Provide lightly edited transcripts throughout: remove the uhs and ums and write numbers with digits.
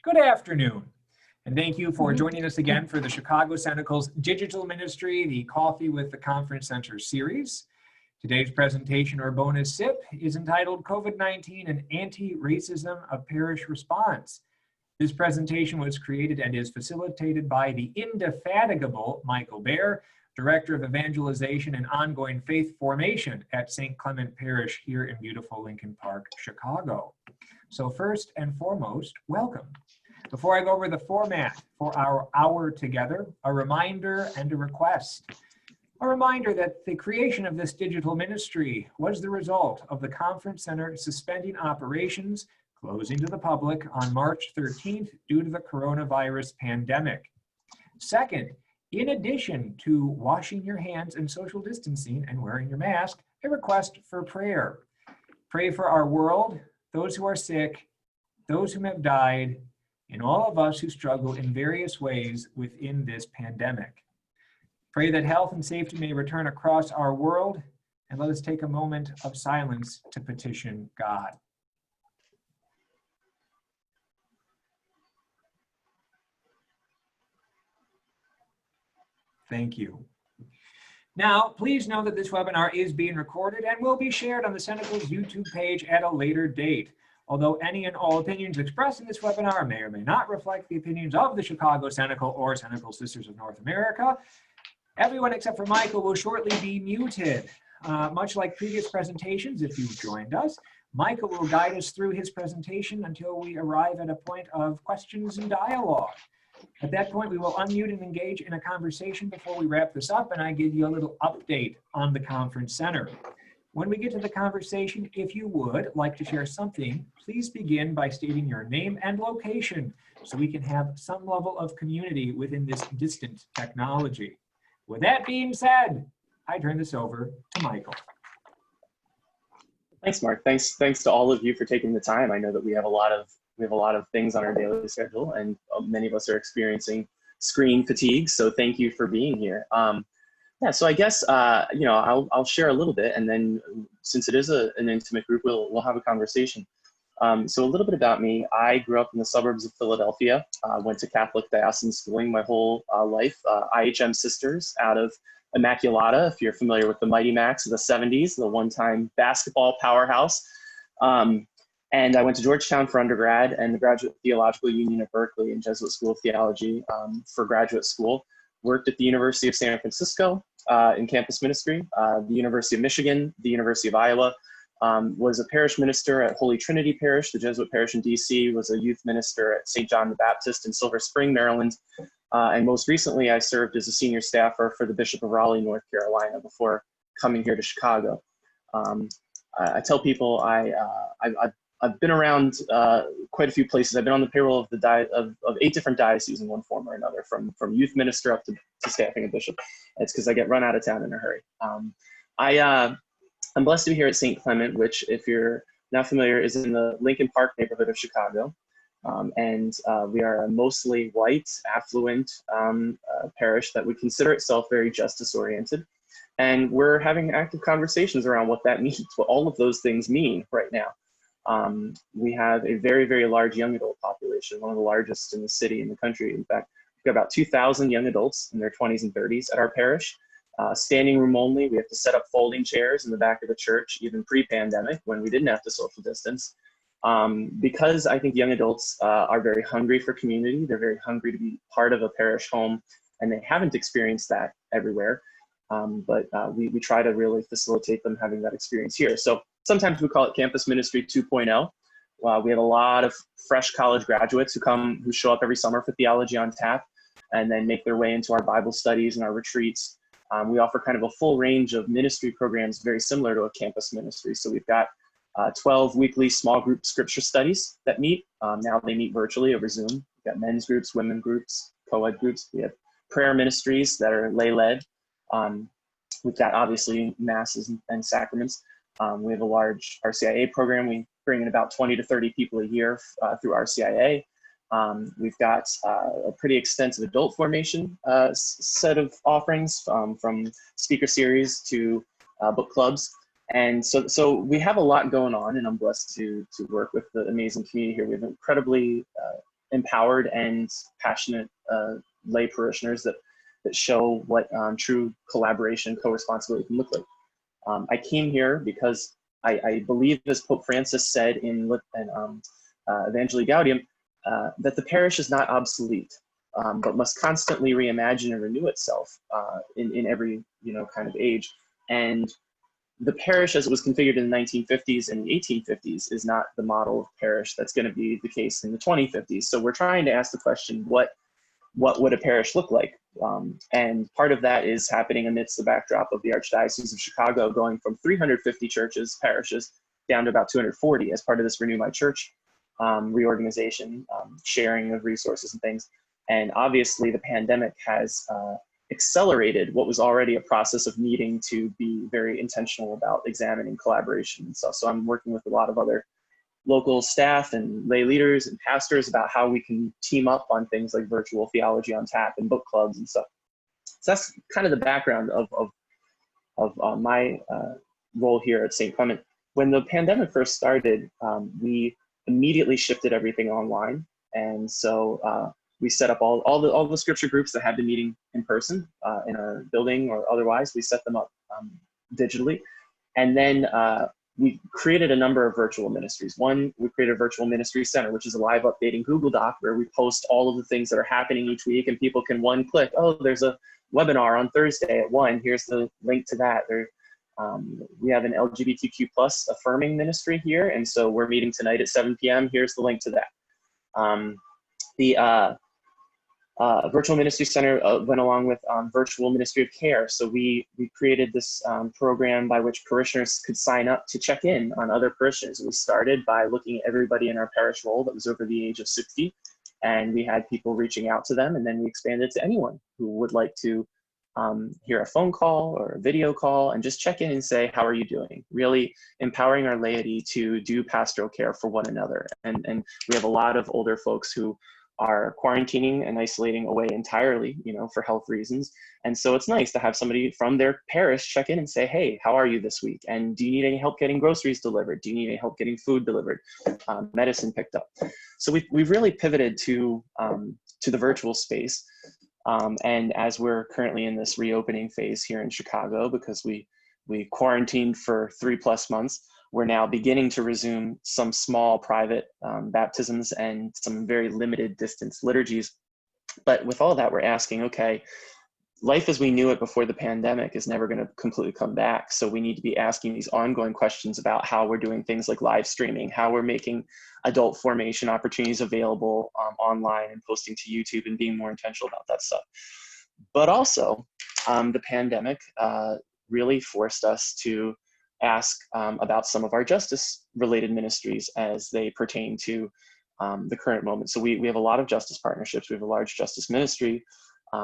Good afternoon, and thank you for joining us again for the Chicago Cenacle's Digital Ministry, the Coffee with the Conference Center series. Today's presentation or bonus sip is entitled COVID-19 and Anti-Racism, a Parish Response. This presentation was created and is facilitated by the indefatigable Michael Baer, Director of Evangelization and Ongoing Faith Formation at St. Clement Parish here in beautiful Lincoln Park, Chicago. So first and foremost, welcome. Before I go over the format for our hour together, a reminder and a request. A reminder that the creation of this digital ministry was the result of the Conference Center suspending operations, closing to the public on March 13th due to the coronavirus pandemic. Second, in addition to washing your hands and social distancing and wearing your mask, a request for prayer. Pray for our world, those who are sick, those who have died, and all of us who struggle in various ways within this pandemic. Pray that health and safety may return across our world, and let us take a moment of silence to petition God. Thank you. Now, please know that this webinar is being recorded and will be shared on the Cenacle's YouTube page at a later date. Although any and all opinions expressed in this webinar may or may not reflect the opinions of the Chicago Cenacle or Cenacle Sisters of North America, everyone except for Michael will shortly be muted. Much like previous presentations, if you've joined us, Michael will guide us through his presentation until we arrive at a point of questions and dialogue. At that point, we will unmute and engage in a conversation before we wrap this up, and I give you a little update on the Conference Center. When we get to the conversation, if you would like to share something, please begin by stating your name and location so we can have some level of community within this distant technology. With that being said, I turn this over to Michael. Thanks, Mark. Thanks to all of you for taking the time. I know that we have a lot of things on our daily schedule, and many of us are experiencing screen fatigue. So thank you for being here. Yeah, so I guess I'll share a little bit, and then since it is an intimate group, we'll have a conversation. So a little bit about me. I grew up in the suburbs of Philadelphia. Went to Catholic diocesan schooling my whole life. IHM Sisters out of Immaculata, if you're familiar with the Mighty Macs of the 70s, the one-time basketball powerhouse. And I went to Georgetown for undergrad and the Graduate Theological Union at Berkeley and Jesuit School of Theology for graduate school. Worked at the University of San Francisco in campus ministry, the University of Michigan, the University of Iowa, was a parish minister at Holy Trinity Parish, the Jesuit parish in DC, was a youth minister at St. John the Baptist in Silver Spring, Maryland. And most recently, I served as a senior staffer for the Bishop of Raleigh, North Carolina, before coming here to Chicago. I tell people I've been around quite a few places. I've been on the payroll of 8 different dioceses in one form or another, from youth minister up to staffing a bishop. It's because I get run out of town in a hurry. I'm blessed to be here at St. Clement, which, if you're not familiar, is in the Lincoln Park neighborhood of Chicago. We are a mostly white, affluent parish that would consider itself very justice-oriented. And we're having active conversations around what that means, what all of those things mean right now. We have a very, very large young adult population, one of the largest in the city, in the country. In fact, we've got about 2,000 young adults in their 20s and 30s at our parish. Standing room only. We have to set up folding chairs in the back of the church, even pre-pandemic, when we didn't have to social distance. Because I think young adults are very hungry for community. They're very hungry to be part of a parish home, and they haven't experienced that everywhere. But we try to really facilitate them having that experience here. So sometimes we call it Campus Ministry 2.0. We have a lot of fresh college graduates who show up every summer for Theology on Tap and then make their way into our Bible studies and our retreats. We offer kind of a full range of ministry programs very similar to a campus ministry. So we've got 12 weekly small group scripture studies that meet. Now they meet virtually over Zoom. We've got men's groups, women groups, co-ed groups. We have prayer ministries that are lay-led. We've got obviously masses and sacraments. We have a large RCIA program. We bring in about 20 to 30 people a year through RCIA. We've got a pretty extensive adult formation set of offerings, from speaker series to book clubs. And so we have a lot going on, and I'm blessed to work with the amazing community here. We have an incredibly empowered and passionate lay parishioners that show what true collaboration, co-responsibility can look like. I came here because I believe, as Pope Francis said in Evangelii Gaudium, that the parish is not obsolete, but must constantly reimagine and renew itself in every kind of age. And the parish, as it was configured in the 1950s and the 1850s, is not the model of parish that's going to be the case in the 2050s. So we're trying to ask the question, what would a parish look like? And part of that is happening amidst the backdrop of the Archdiocese of Chicago going from 350 parishes, down to about 240 as part of this Renew My Church reorganization, sharing of resources and things. And obviously the pandemic has accelerated what was already a process of needing to be very intentional about examining collaboration and stuff. So I'm working with a lot of other local staff and lay leaders and pastors about how we can team up on things like virtual theology on tap and book clubs and stuff. So that's kind of the background of my role here at St. Clement. When the pandemic first started, we immediately shifted everything online. And so we set up all the scripture groups that had been meeting in person in our building or otherwise. We set them up digitally. And then we created a number of virtual ministries. One, we created a virtual ministry center, which is a live updating Google Doc where we post all of the things that are happening each week, and people can click, oh, there's a webinar on Thursday at 1. Here's the link to that. We have an LGBTQ plus affirming ministry here, and so we're meeting tonight at 7 p.m. Here's the link to that. The Virtual Ministry Center went along with Virtual Ministry of Care. So we created this program by which parishioners could sign up to check in on other parishioners. We started by looking at everybody in our parish roll that was over the age of 60, and we had people reaching out to them, and then we expanded to anyone who would like to hear a phone call or a video call and just check in and say, how are you doing? Really empowering our laity to do pastoral care for one another. And we have a lot of older folks who are quarantining and isolating away entirely, for health reasons. And so it's nice to have somebody from their parish check in and say, hey, how are you this week? And do you need any help getting groceries delivered? Do you need any help getting food delivered? Medicine picked up? So we've really pivoted to the virtual space. And as we're currently in this reopening phase here in Chicago, because we quarantined for 3+ months, we're now beginning to resume some small private baptisms and some very limited distance liturgies. But with all that, we're asking, okay, life as we knew it before the pandemic is never going to completely come back. So we need to be asking these ongoing questions about how we're doing things like live streaming, how we're making adult formation opportunities available online and posting to YouTube and being more intentional about that stuff. But also, the pandemic really forced us to ask about some of our justice-related ministries as they pertain to the current moment. So we have a lot of justice partnerships. We have a large justice ministry.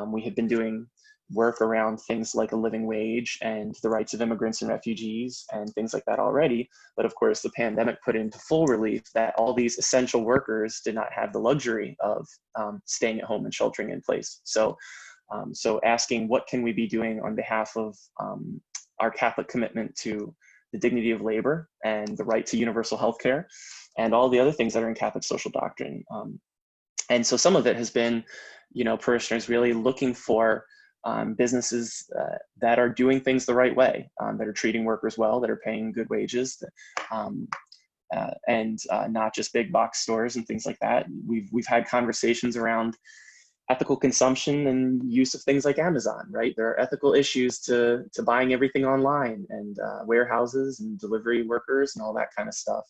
We have been doing work around things like a living wage and the rights of immigrants and refugees and things like that already. But of course, the pandemic put into full relief that all these essential workers did not have the luxury of staying at home and sheltering in place. So asking what can we be doing on behalf of our Catholic commitment to the dignity of labor and the right to universal health care and all the other things that are in Catholic social doctrine. And so some of it has been, parishioners really looking for businesses that are doing things the right way, that are treating workers well, that are paying good wages, and not just big box stores and things like that. We've had conversations around ethical consumption and use of things like Amazon, right? There are ethical issues to buying everything online and warehouses and delivery workers and all that kind of stuff.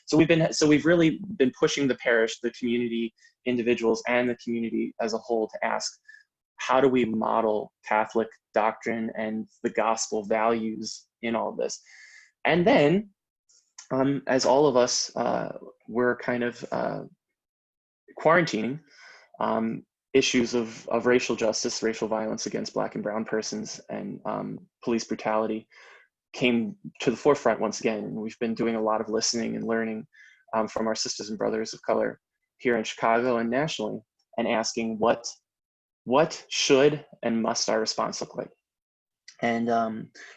So we've really been pushing the parish, the community, individuals, and the community as a whole to ask, how do we model Catholic doctrine and the gospel values in all of this? And then, as all of us were kind of quarantining, issues of racial justice, racial violence against Black and brown persons, and police brutality came to the forefront once again. And we've been doing a lot of listening and learning from our sisters and brothers of color here in Chicago and nationally, and asking what should and must our response look like? And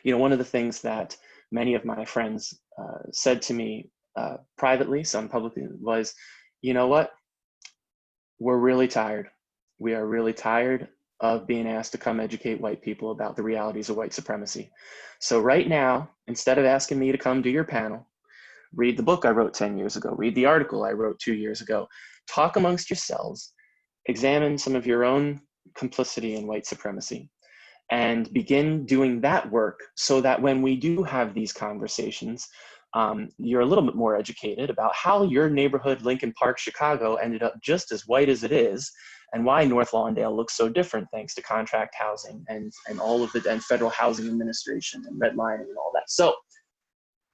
one of the things that many of my friends said to me privately, some publicly, was, you know what? we're really tired. We are really tired of being asked to come educate white people about the realities of white supremacy. So right now, instead of asking me to come do your panel, read the book I wrote 10 years ago, read the article I wrote 2 years ago, talk amongst yourselves, examine some of your own complicity in white supremacy, and begin doing that work so that when we do have these conversations, you're a little bit more educated about how your neighborhood, Lincoln Park, Chicago, ended up just as white as it is, and why North Lawndale looks so different thanks to contract housing and all of the and federal housing administration and redlining and all that. So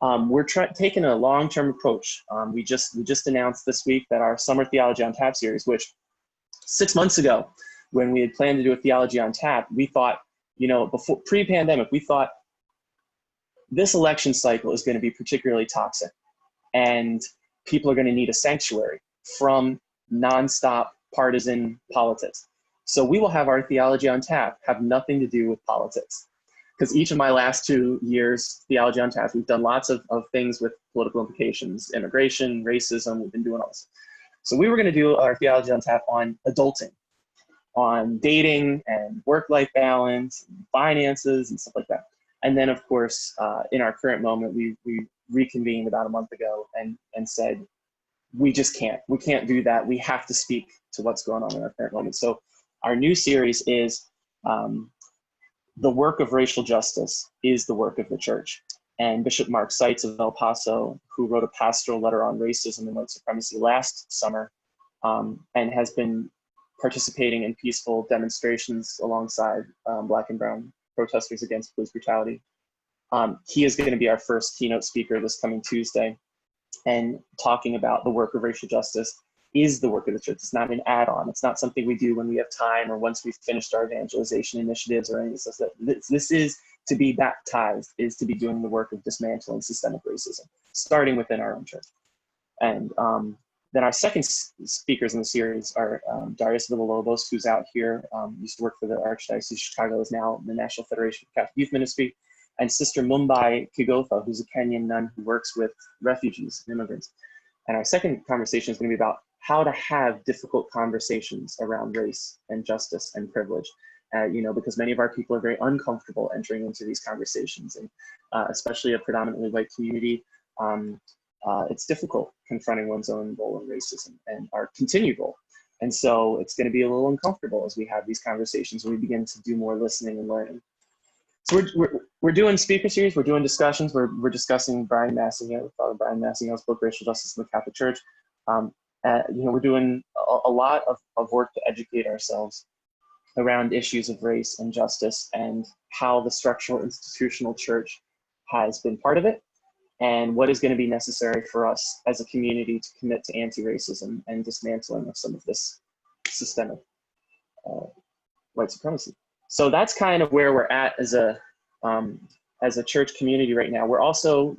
we're taking a long-term approach. We just announced this week that our Summer Theology on Tap series, which 6 months ago, when we had planned to do a Theology on Tap, we thought, you know, before pre-pandemic, we thought this election cycle is going to be particularly toxic, and people are going to need a sanctuary from nonstop partisan politics. So we will have our Theology on Tap have nothing to do with politics. Because each of my last 2 years, Theology on Tap, we've done lots of things with political implications, immigration, racism, we've been doing all this. So we were going to do our Theology on Tap on adulting, on dating and work-life balance, and finances and stuff like that. And then, of course, in our current moment, we reconvened about a month ago and said, we just can't. We can't do that. We have to speak to what's going on in our current moment. So our new series is the work of racial justice is the work of the church. And Bishop Mark Seitz of El Paso, who wrote a pastoral letter on racism and white supremacy last summer, and has been participating in peaceful demonstrations alongside Black and brown protesters against police brutality. He is going to be our first keynote speaker this coming Tuesday, and talking about the work of racial justice is the work of the church. It's not an add-on. It's not something we do when we have time or once we've finished our evangelization initiatives or any of this. This is to be baptized, is to be doing the work of dismantling systemic racism, starting within our own church. And then our second speakers in the series are Darius Villalobos, who's out here, used to work for the Archdiocese of Chicago, is now the National Federation of Catholic Youth Ministry, and Sister Mumbai Kigotha, who's a Kenyan nun who works with refugees and immigrants. And our second conversation is going to be about how to have difficult conversations around race and justice and privilege, you know, because many of our people are very uncomfortable entering into these conversations, and especially a predominantly white community, it's difficult confronting one's own role in racism and our continued role. And so it's going to be a little uncomfortable as we have these conversations, and we begin to do more listening and learning. So we're doing speaker series, we're doing discussions, we're discussing Brian Massingham, Father Brian Massingham's book, Racial Justice in the Catholic Church. You know, we're doing a lot of work to educate ourselves around issues of race and justice and how the structural institutional church has been part of it, and what is going to be necessary for us as a community to commit to anti-racism and dismantling of some of this systemic white supremacy. So that's kind of where we're at as a church community right now. We're also,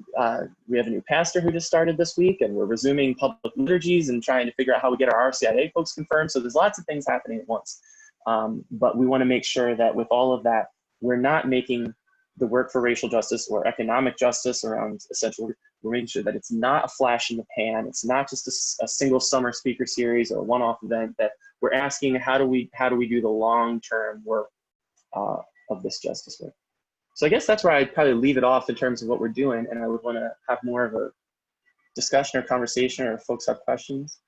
we have a new pastor who just started this week, and we're resuming public liturgies and trying to figure out how we get our RCIA folks confirmed. So there's lots of things happening at once. But we want to make sure that with all of that, we're not making the work for racial justice or economic justice around essential, we're making sure that it's not a flash in the pan. It's not just a single summer speaker series or a one-off event, that we're asking how do we do the long-term work of this justice work. So I guess that's where I'd probably leave it off in terms of what we're doing, and I would want to have more of a discussion or conversation, or if folks have questions.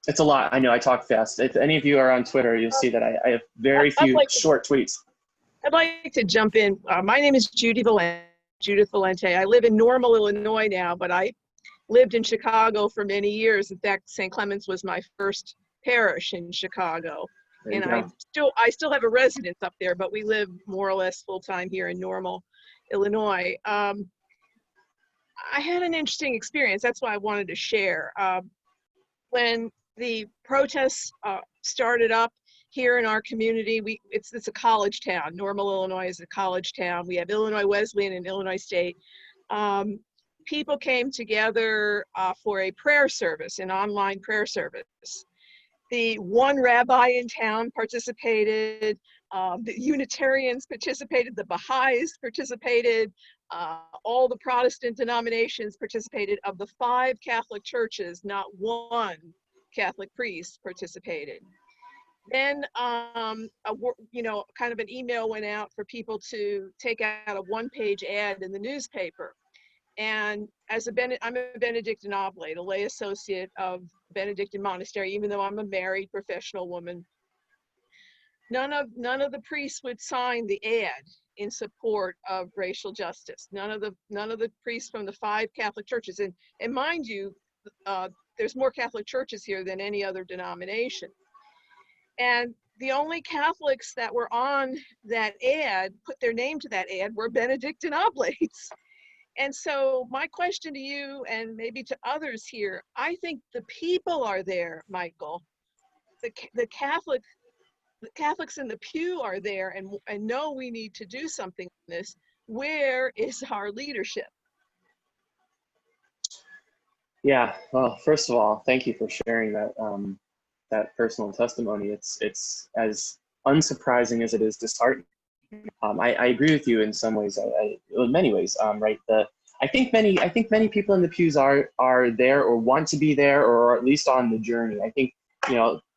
It's a lot. I know I talk fast. If any of you are on Twitter, you'll see that I have very few short tweets. I'd like to jump in. My name is Judith Valente. I live in Normal, Illinois now, but I lived in Chicago for many years. In fact, St. Clement's was my first parish in Chicago. And I still have a residence up there, but we live more or less full-time here in Normal, Illinois. I had an interesting experience. That's why I wanted to share. When the protests started up here in our community, it's a college town. Normal, Illinois is a college town. We have Illinois Wesleyan and Illinois State. People came together for a prayer service, an online prayer service. The one rabbi in town participated. The Unitarians participated, the Baha'is participated, all the Protestant denominations participated. Of the 5 Catholic churches, not one Catholic priest participated. Then, kind of an email went out for people to take out a 1-page ad in the newspaper. And I'm a Benedictine oblate, a lay associate of Benedictine monastery, even though I'm a married professional woman. None of the priests would sign the ad in support of racial justice. None of the priests from the 5 Catholic churches, and mind you, there's more Catholic churches here than any other denomination. And the only Catholics that were on that ad, put their name to that ad, were Benedictine oblates. And so my question to you, and maybe to others here, I think the people are there, Michael. The Catholics in the pew are there and know we need to do something on this. Where is our leadership? Yeah, well, first of all, thank you for sharing that that personal testimony. It's as unsurprising as it is disheartening. I agree with you in some ways. In many ways, right? I think many people in the pews are there or want to be there, or at least on the journey. I think,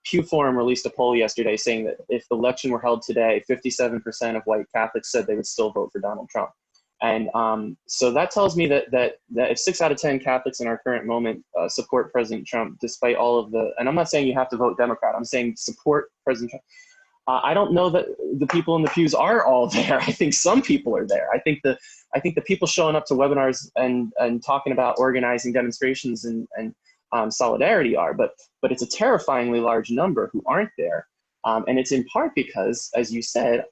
Pew Forum released a poll yesterday saying that if the election were held today, 57% of white Catholics said they would still vote for Donald Trump. And so that tells me that if 6 out of 10 Catholics in our current moment support President Trump, despite all of and I'm not saying you have to vote Democrat, I'm saying support President Trump. I don't know that the people in the pews are all there. I think some people are there. I think the people showing up to webinars and talking about organizing demonstrations and solidarity are, but it's a terrifyingly large number who aren't there. And it's in part because, as you said,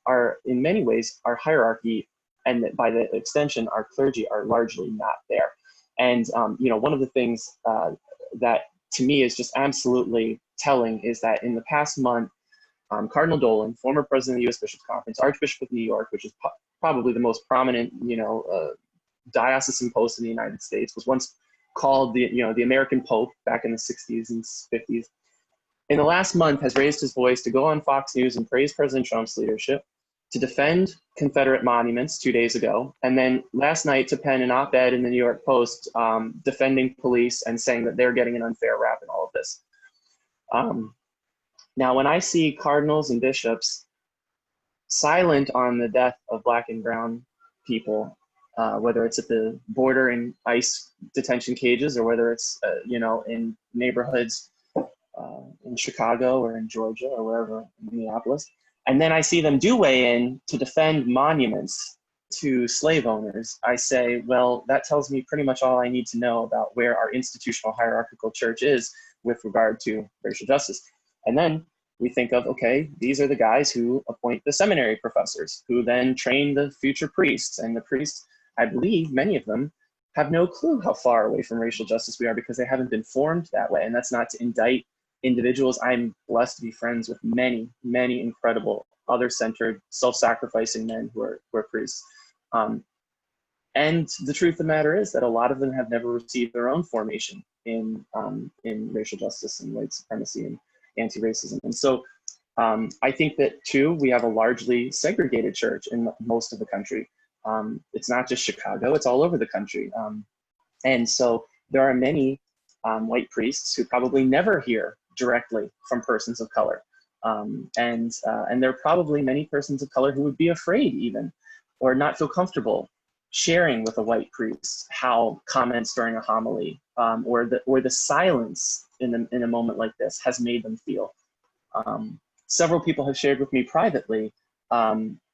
in many ways, our hierarchy and by the extension, our clergy are largely not there. And, one of the things that to me is just absolutely telling is that in the past month, Cardinal Dolan, former president of the U.S. Bishops' Conference, Archbishop of New York, which is probably the most prominent, diocesan post in the United States, was once called the American Pope back in the 60s and 50s. In the last month, has raised his voice to go on Fox News and praise President Trump's leadership, to defend Confederate monuments 2 days ago, and then last night to pen an op-ed in the New York Post defending police and saying that they're getting an unfair rap in all of this. Now, when I see cardinals and bishops silent on the death of Black and brown people, whether it's at the border in ICE detention cages or whether it's, in neighborhoods in Chicago or in Georgia or wherever, in Minneapolis, and then I see them do weigh in to defend monuments to slave owners, I say, well, that tells me pretty much all I need to know about where our institutional hierarchical church is with regard to racial justice. And then we think of, okay, these are the guys who appoint the seminary professors, who then train the future priests. And the priests, I believe many of them, have no clue how far away from racial justice we are because they haven't been formed that way. And that's not to indict individuals. I'm blessed to be friends with many, many incredible other-centered, self-sacrificing men who are priests. And the truth of the matter is that a lot of them have never received their own formation in racial justice and white supremacy and anti-racism. And so I think that too, we have a largely segregated church in most of the country. It's not just Chicago, it's all over the country. And so there are many white priests who probably never hear directly from persons of color. And there are probably many persons of color who would be afraid even, or not feel comfortable sharing with a white priest how comments during a homily or the silence in a moment like this has made them feel. Several people have shared with me privately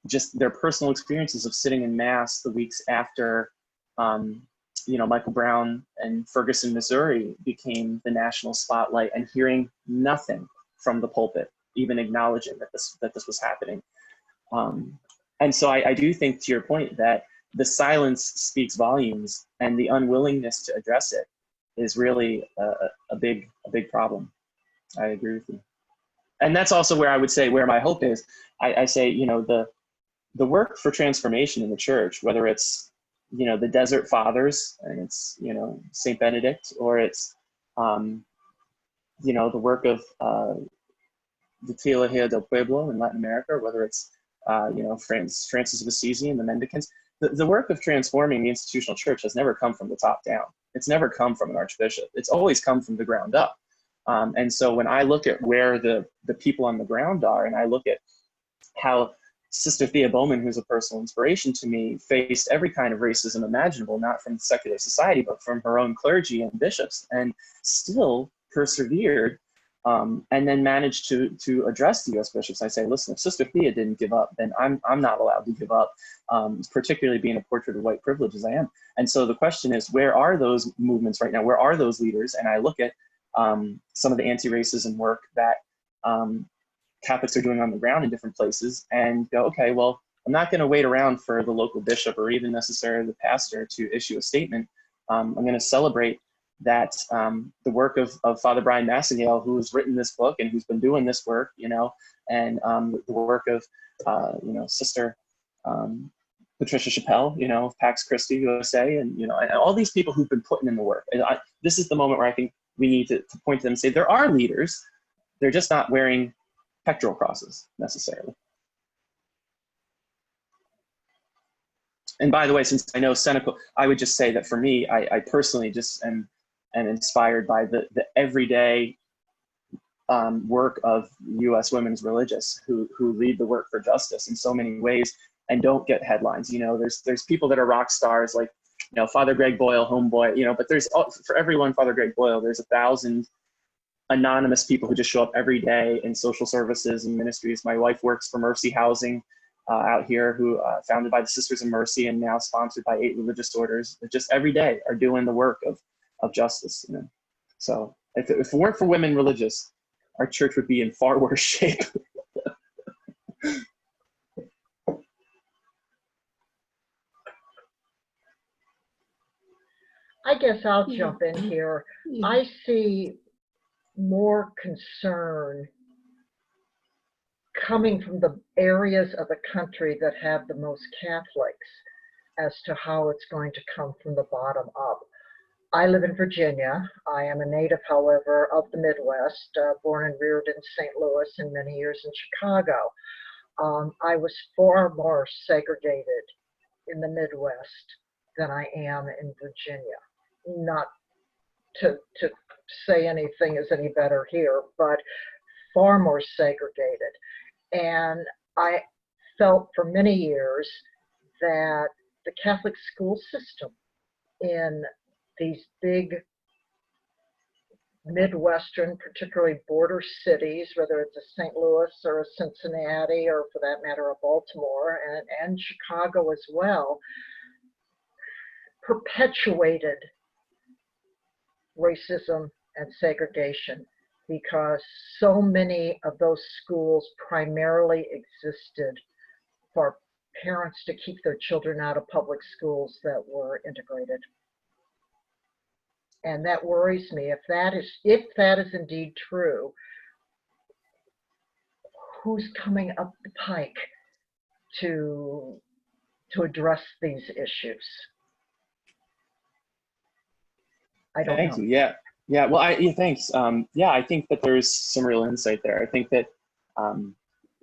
just their personal experiences of sitting in Mass the weeks after Michael Brown and Ferguson, Missouri became the national spotlight, and hearing nothing from the pulpit, even acknowledging that this was happening. And so I do think, to your point, that the silence speaks volumes, and the unwillingness to address it is really a big problem. I agree with you. And that's also where I would say where my hope is. I say, the work for transformation in the church, whether it's, the Desert Fathers and it's, St. Benedict, or it's, the work of the Teología del Pueblo in Latin America, or whether it's Francis of Assisi and the mendicants. The work of transforming the institutional church has never come from the top down. It's never come from an archbishop. It's always come from the ground up. And so when I look at where the people on the ground are, and I look at how Sister Thea Bowman, who's a personal inspiration to me, faced every kind of racism imaginable, not from secular society, but from her own clergy and bishops, and still persevered, and then managed to address the U.S. bishops. I say, listen, if Sister Thea didn't give up, then I'm not allowed to give up, particularly being a portrait of white privilege as I am. And so the question is, where are those movements right now? Where are those leaders? And I look at some of the anti-racism work that Catholics are doing on the ground in different places and go, okay, well, I'm not going to wait around for the local bishop or even necessarily the pastor to issue a statement. I'm going to celebrate that the work of Father Brian Massingale, who's written this book and who's been doing this work, and the work of, Sister Patricia Chappelle, of Pax Christi USA, and all these people who've been putting in the work. And this is the moment where I think we need to point to them and say, there are leaders, they're just not wearing pectoral crosses necessarily. And by the way, since I know Cenacle, I would just say that for me, I personally just am inspired by the everyday work of U.S. women's religious who lead the work for justice in so many ways and don't get headlines. There's people that are rock stars like, Father Greg Boyle, homeboy, but there's, for everyone, Father Greg Boyle, there's 1,000 anonymous people who just show up every day in social services and ministries. My wife works for Mercy Housing out here, who founded by the Sisters of Mercy and now sponsored by 8 religious orders, that just every day are doing the work of justice. So if it weren't for women religious, our church would be in far worse shape. I guess I'll jump in here. I see more concern coming from the areas of the country that have the most Catholics as to how it's going to come from the bottom up. I live in Virginia. I am a native, however, of the Midwest, born and reared in St. Louis and many years in Chicago. I was far more segregated in the Midwest than I am in Virginia. Not to say anything is any better here, but far more segregated. And I felt for many years that the Catholic school system in these big Midwestern, particularly border cities, whether it's a St. Louis or a Cincinnati, or for that matter, a Baltimore and Chicago as well, perpetuated racism and segregation, because so many of those schools primarily existed for parents to keep their children out of public schools that were integrated. And that worries me. If that is indeed true, who's coming up the pike to address these issues? I don't know. Thank you. Yeah. Well, thanks. I think that there's some real insight there. I think that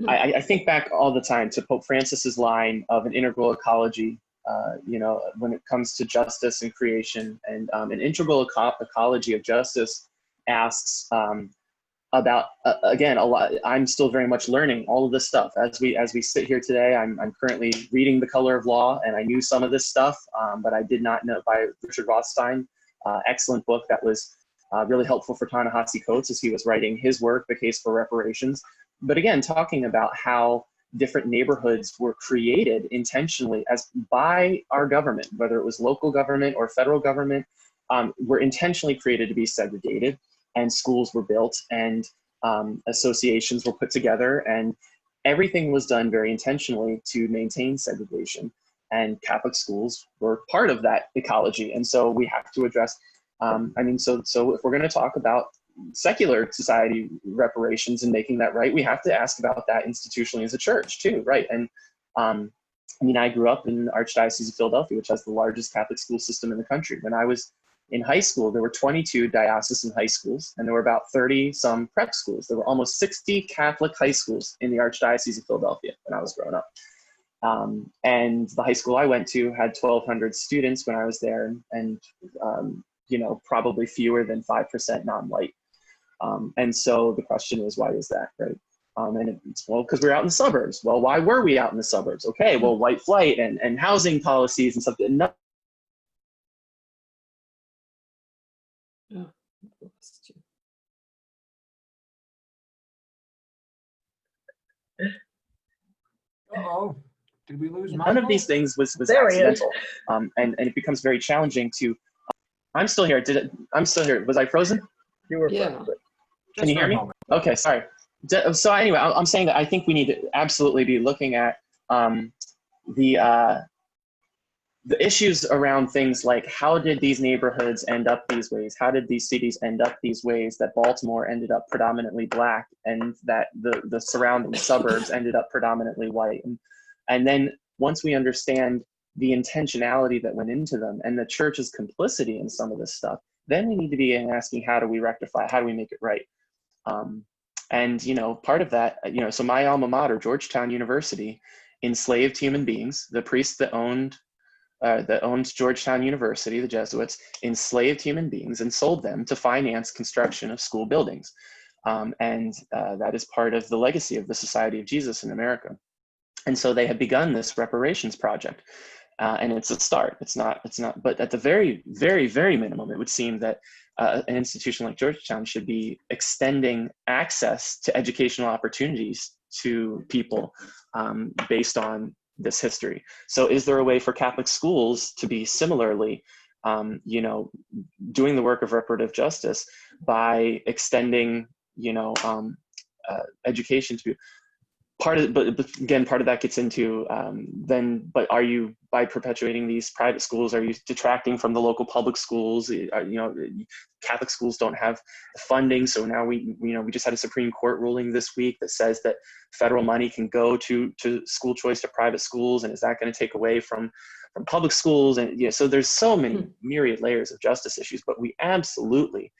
I think back all the time to Pope Francis's line of an integral ecology. When it comes to justice and creation, and an integral ecology of justice asks about again a lot. I'm still very much learning all of this stuff as we sit here today. I'm currently reading The Color of Law, and I knew some of this stuff, but I did not know, by Richard Rothstein. Excellent book that was really helpful for Ta-Nehisi Coates as he was writing his work, The Case for Reparations. But again, talking about how different neighborhoods were created intentionally by our government, whether it was local government or federal government, were intentionally created to be segregated, and schools were built, and associations were put together, and everything was done very intentionally to maintain segregation. And Catholic schools were part of that ecology. And so we have to address, so if we're going to talk about secular society reparations and making that right, we have to ask about that institutionally as a church too, right? And I grew up in the Archdiocese of Philadelphia, which has the largest Catholic school system in the country. When I was In high school, there were 22 diocesan high schools, and there were about 30 some prep schools. There were almost 60 Catholic high schools in the Archdiocese of Philadelphia when I was growing up. And the high school I went to had 1,200 students when I was there, and you know, probably fewer than 5% non-white. And so the question is, why is that, right? And it's, well, because we're out in the suburbs. Well, why were we out in the suburbs? Okay, well, white flight and housing policies and stuff. Oh, Uh-oh, did we lose Michael? None of these things was There he is. accidental. And it becomes very challenging to, I'm still here. I'm still here. Was I frozen? You were Yeah. frozen. Can you hear me? Okay, sorry. So anyway, I'm saying that I think we need to absolutely be looking at the issues around things like, how did these neighborhoods end up these ways? How did these cities end up these ways, that Baltimore ended up predominantly Black and that the surrounding suburbs ended up predominantly white? And then once we understand the intentionality that went into them and the church's complicity in some of this stuff, then we need to be asking, how do we rectify, how do we make it right? And, you know, part of that, you know, so my alma mater, Georgetown University, enslaved human beings. The priests that owned Georgetown University, the Jesuits, enslaved human beings and sold them to finance construction of school buildings. And that is part of the legacy of the Society of Jesus in America. And so they had begun this reparations project. And it's a start. It's not, but at the very, very, very minimum, it would seem that an institution like Georgetown should be extending access to educational opportunities to people based on this history. So is there a way for Catholic schools to be similarly, you know, doing the work of reparative justice by extending, you know, education to part of, but again, part of that gets into but are you, by perpetuating these private schools, are you detracting from the local public schools? You know, Catholic schools don't have the funding, so now we just had a Supreme Court ruling this week that says that federal money can go to school choice to private schools, and is that going to take away from public schools? And yeah, so there's so many myriad layers of justice issues, but we absolutely,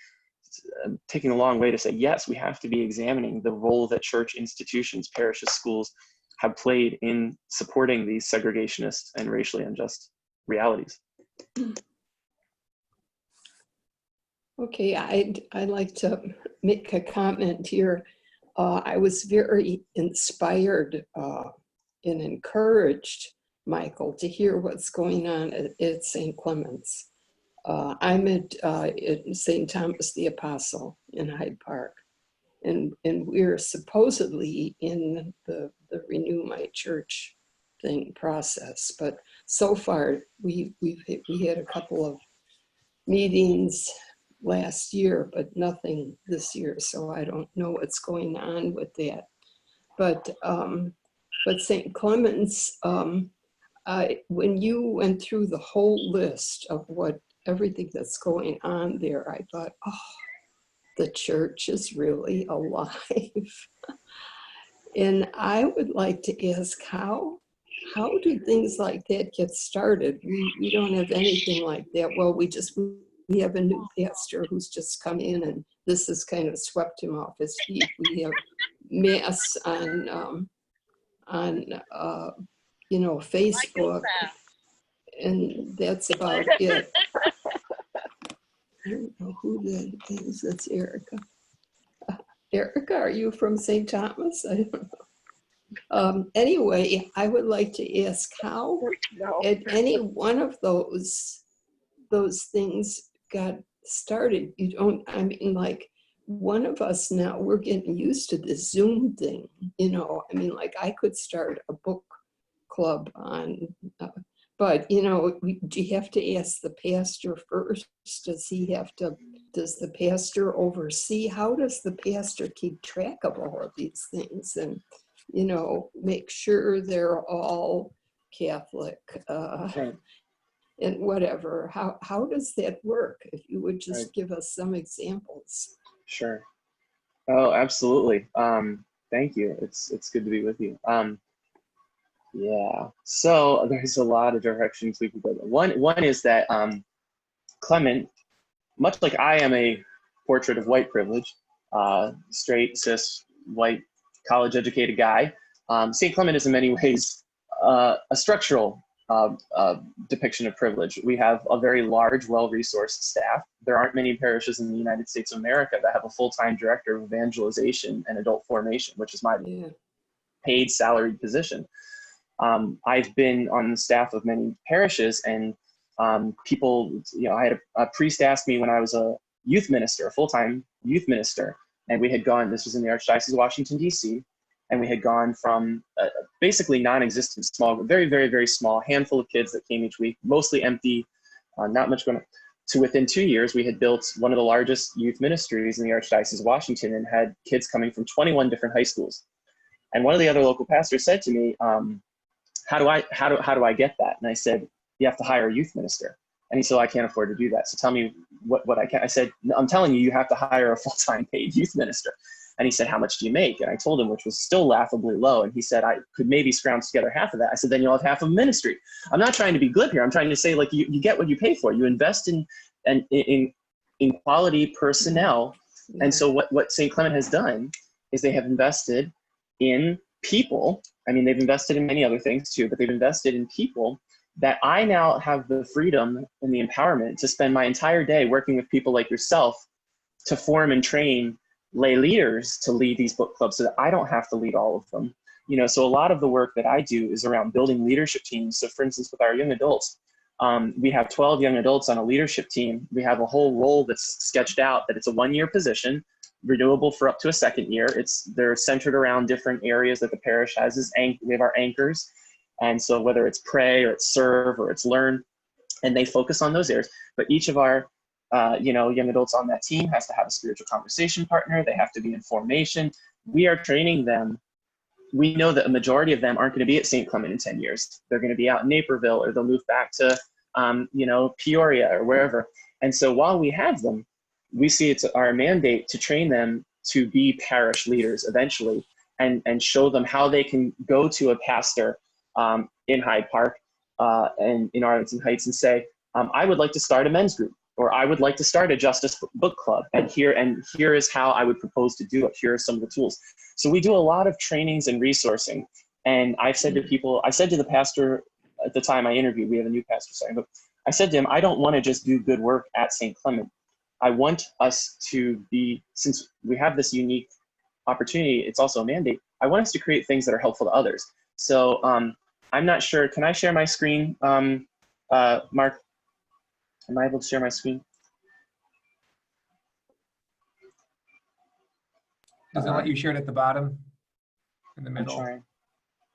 taking a long way to say, yes, we have to be examining the role that church institutions, parishes, schools have played in supporting these segregationist and racially unjust realities. Okay, I'd like to make a comment here. I was very inspired and encouraged, Michael, to hear what's going on at St. Clement's. I'm at St. Thomas the Apostle in Hyde Park, and we're supposedly in the Renew My Church thing process. But so far, we had a couple of meetings last year, but nothing this year. So I don't know what's going on with that. But St. Clement's, when you went through the whole list of everything that's going on there, I thought, oh, the church is really alive. And I would like to ask, how do things like that get started? We don't have anything like that. Well, we have a new pastor who's just come in, and this has kind of swept him off his feet. We have mass on you know, Facebook, and that's about it. I don't know who that is. That's Erica. Erica, are you from St. Thomas? I don't know. Anyway, I would like to ask how at any one of those things got started. You don't, I mean, like, one of us now, we're getting used to this Zoom thing, you know. I mean, like, I could start a book club on, but, you know, do you have to ask the pastor first? Does the pastor oversee? How does the pastor keep track of all of these things and, you know, make sure they're all Catholic and whatever? How does that work? If you would just give us some examples. Sure. Oh, absolutely. Thank you. It's good to be with you. Yeah. So there's a lot of directions we could go. One is that Clement much like I am a portrait of white privilege, straight, cis, white, college-educated guy, St. Clement is in many ways a structural depiction of privilege. We have a very large, well-resourced staff. There aren't many parishes in the United States of America that have a full-time director of evangelization and adult formation, which is my paid salaried position. I've been on the staff of many parishes, and people, I had a priest ask me when I was a youth minister, a full-time youth minister, and we had gone, this was in the Archdiocese of Washington, D.C., and we had gone from basically non-existent, small, very, very, very small handful of kids that came each week, mostly empty, not much going on, to within 2 years, we had built one of the largest youth ministries in the Archdiocese of Washington and had kids coming from 21 different high schools. And one of the other local pastors said to me, how do I get that? And I said, you have to hire a youth minister. And he said, I can't afford to do that. So tell me what I can. I said, I'm telling you, you have to hire a full-time paid youth minister. And he said, how much do you make? And I told him, which was still laughably low. And he said, I could maybe scrounge together half of that. I said, then you'll have half of a ministry. I'm not trying to be glib here. I'm trying to say, like, you get what you pay for. You invest in quality personnel. And so what St. Clement has done is they have invested in people. I mean, they've invested in many other things too, but they've invested in people that I now have the freedom and the empowerment to spend my entire day working with people like yourself to form and train lay leaders to lead these book clubs so that I don't have to lead all of them. So a lot of the work that I do is around building leadership teams. So for instance, with our young adults, we have 12 young adults on a leadership team. We have a whole role that's sketched out that it's a 1-year position, renewable for up to a second year. They're centered around different areas that the parish has. We have our anchors. And so whether it's pray or it's serve or it's learn, and they focus on those areas. But each of our young adults on that team has to have a spiritual conversation partner. They have to be in formation. We are training them. We know that a majority of them aren't going to be at St. Clement in 10 years. They're going to be out in Naperville, or they'll move back to, Peoria or wherever. And so while we have them, we see it's our mandate to train them to be parish leaders eventually, and show them how they can go to a pastor in Hyde Park and in Arlington Heights and say, I would like to start a men's group, or I would like to start a justice book club, and here is how I would propose to do it. Here are some of the tools. So we do a lot of trainings and resourcing. And I've said to people, I said to the pastor at the time I interviewed, we have a new pastor saying, but I said to him, I don't want to just do good work at St. Clement. I want us to be, since we have this unique opportunity, it's also a mandate, I want us to create things that are helpful to others. So I'm not sure, can I share my screen, Mark? Am I able to share my screen? Does it let you share it at the bottom, in the middle? I'm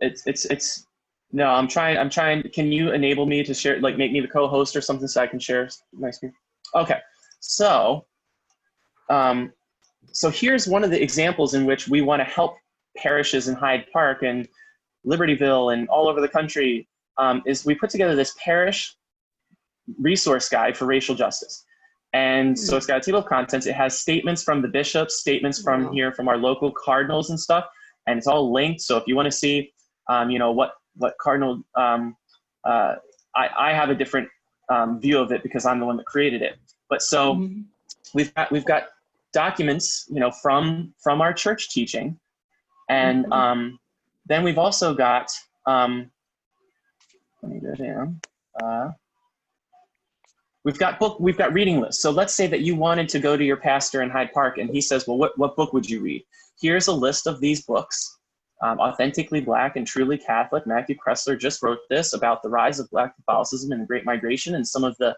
trying. No, I'm trying. Can you enable me to share, like make me the co-host or something so I can share my screen? Okay, so here's one of the examples in which we want to help parishes in Hyde Park and Libertyville and all over the country, is we put together this parish resource guide for racial justice. And so it's got a table of contents. It has statements from the bishops, statements from here, from our local cardinals and stuff. And it's all linked. So if you want to see, what cardinal, I have a different view of it because I'm the one that created it. But so we've got documents, from our church teaching. And then we've also got, let me go down. We've got reading lists. So let's say that you wanted to go to your pastor in Hyde Park and he says, well, what book would you read? Here's a list of these books. Authentically Black and Truly Catholic. Matthew Kressler just wrote this about the rise of Black Catholicism and the Great Migration and some of the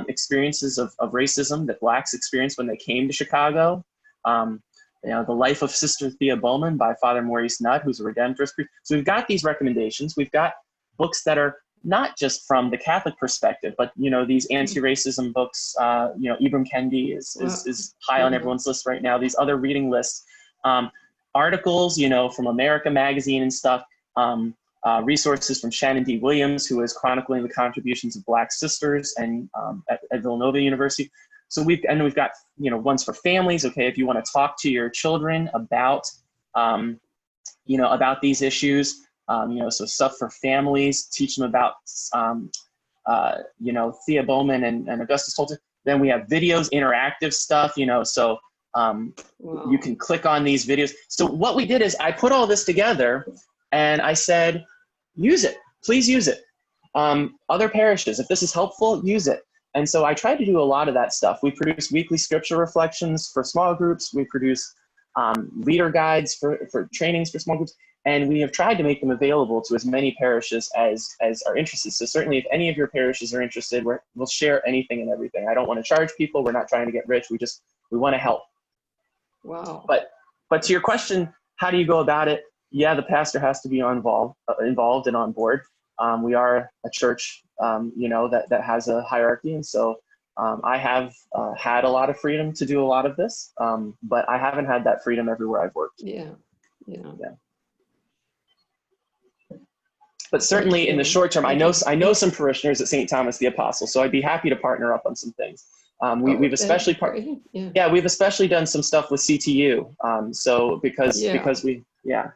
experiences of racism that Blacks experienced when they came to Chicago. The Life of Sister Thea Bowman by Father Maurice Nutt, who's a Redemptorist. So we've got these recommendations. We've got books that are not just from the Catholic perspective, but these anti-racism books. Ibram Kendi is high on everyone's list right now. These other reading lists, articles, from America Magazine and stuff. Resources from Shannon D. Williams, who is chronicling the contributions of Black sisters and at Villanova University. So we've got ones for families. Okay, if you want to talk to your children about about these issues. So stuff for families, teach them about, Thea Bowman and Augustus Tolton. Then we have videos, interactive stuff, you know, so Wow. you can click on these videos. So what we did is I put all this together and I said, use it, please use it. Other parishes, if this is helpful, use it. And so I tried to do a lot of that stuff. We produce weekly scripture reflections for small groups. We produce leader guides for trainings for small groups. And we have tried to make them available to as many parishes as are interested. So certainly if any of your parishes are interested, we'll share anything and everything. I don't want to charge people. We're not trying to get rich. We want to help. Wow. But to your question, how do you go about it? Yeah, the pastor has to be involved and on board. We are a church, you know, that has a hierarchy. And so I have had a lot of freedom to do a lot of this, but I haven't had that freedom everywhere I've worked. Yeah. But certainly in the short term, I know some parishioners at St. Thomas the Apostle, so I'd be happy to partner up on some things. We've especially we've especially done some stuff with CTU. So because we Yeah.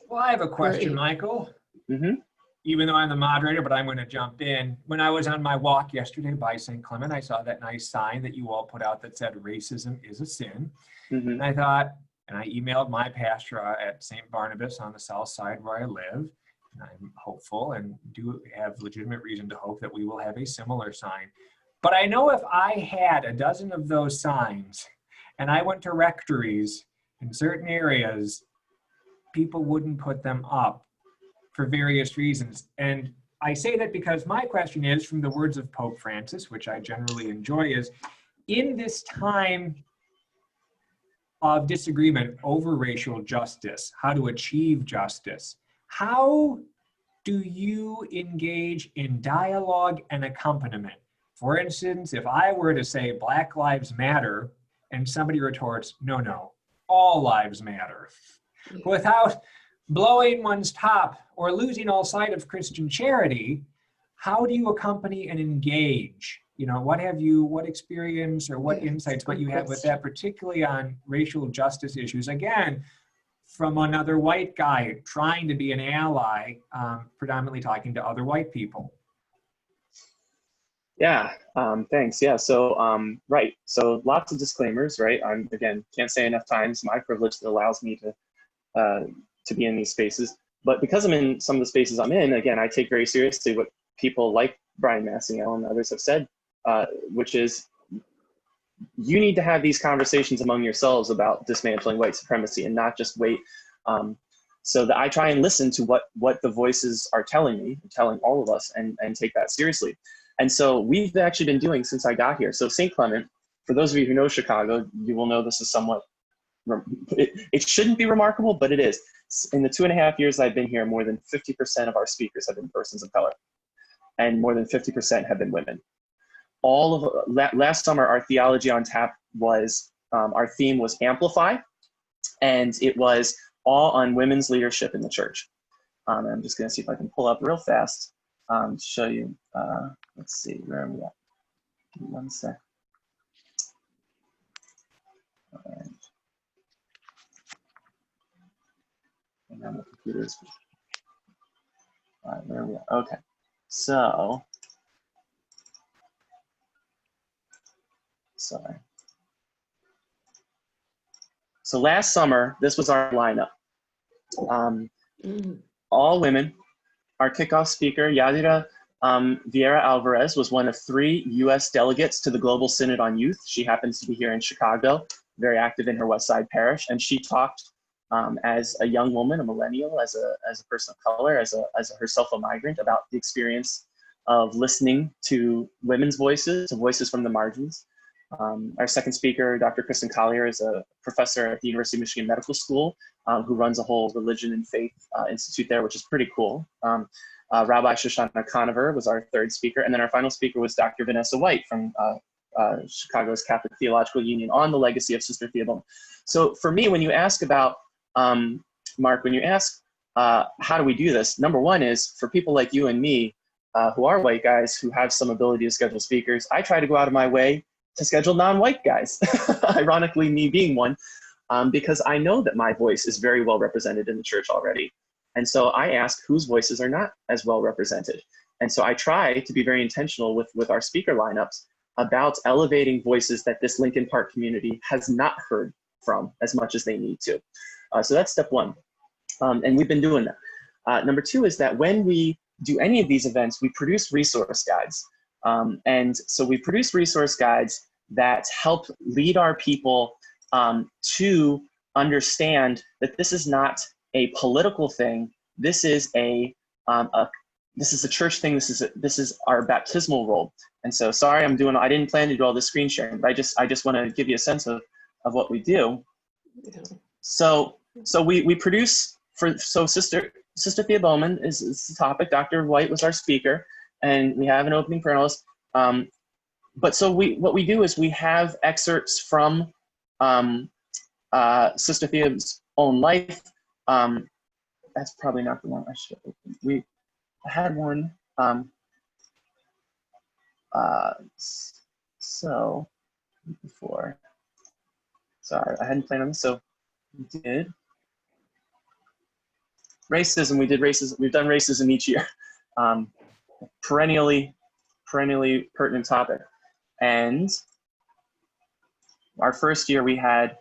Well, I have a question, Great. Michael. mm-hmm. Even though I'm the moderator, but I'm going to jump in. When I was on my walk yesterday by St. Clement, I saw that nice sign that you all put out that said racism is a sin. Mm-hmm. And I thought, and I emailed my pastor at St. Barnabas on the south side where I live. And I'm hopeful and do have legitimate reason to hope that we will have a similar sign. But I know if I had a dozen of those signs and I went to rectories in certain areas, people wouldn't put them up for various reasons. And I say that because my question is, from the words of Pope Francis, which I generally enjoy, is in this time of disagreement over racial justice, how to achieve justice, how do you engage in dialogue and accompaniment? For instance, if I were to say Black Lives Matter and somebody retorts, no, all lives matter, without blowing one's top or losing all sight of Christian charity, how do you accompany and engage? You know, what experience or what insights might you have with that, particularly on racial justice issues? Again, from another white guy trying to be an ally, predominantly talking to other white people. Yeah, thanks. Yeah, so, right. So lots of disclaimers, right? Again, can't say enough times my privilege that allows me to be in these spaces. But because I'm in some of the spaces I'm in, again, I take very seriously what people like Brian Massingale and others have said, which is you need to have these conversations among yourselves about dismantling white supremacy and not just wait. So that I try and listen to what the voices are telling me, telling all of us, and take that seriously. And so we've actually been doing since I got here. So St. Clement, for those of you who know Chicago, you will know this is somewhat, it shouldn't be remarkable, but it is. In the 2.5 years I've been here, more than 50% of our speakers have been persons of color, and more than 50% have been women. All of last summer, our Theology on Tap was, our theme was Amplify, and it was all on women's leadership in the church. I'm just gonna see if I can pull up real fast to show you, let's see, where are we at? 1 sec. All right. And then the computer is, all right, where are we at? Okay, so, sorry. So last summer, this was our lineup. All women. Our kickoff speaker, Yadira Vieira Alvarez, was one of 3 U.S. delegates to the Global Synod on Youth. She happens to be here in Chicago, very active in her West Side parish, and she talked as a young woman, a millennial, as a person of color, as herself a migrant, about the experience of listening to women's voices, to voices from the margins. Our second speaker, Dr. Kristen Collier, is a professor at the University of Michigan Medical School who runs a whole religion and faith institute there, which is pretty cool. Rabbi Shoshana Conover was our third speaker. And then our final speaker was Dr. Vanessa White from Chicago's Catholic Theological Union on the legacy of Sister Theobald. So for me, when you ask about, Mark, when you ask how do we do this, number one is for people like you and me who are white guys who have some ability to schedule speakers, I try to go out of my way to schedule non-white guys, ironically me being one, because I know that my voice is very well represented in the church already. And so I ask whose voices are not as well represented. And so I try to be very intentional with our speaker lineups about elevating voices that this Lincoln Park community has not heard from as much as they need to. So that's step one. And we've been doing that. Number two is that when we do any of these events, we produce resource guides. And so we produce resource guides that help lead our people to understand that this is not a political thing. This is a church thing. This is our baptismal role. And so, sorry, I didn't plan to do all this screen sharing, but I just want to give you a sense of what we do. Yeah. So we produce Sister Thea Bowman is the topic. Dr. White was our speaker, and we have an opening prayer list. But so what we do is we have excerpts from Sister Thea's own life. That's probably not the one I should open. We had one. So before, sorry, I hadn't planned on this. So we did racism. We did racism. We've done racism each year. Perennially pertinent topic. And our first year we had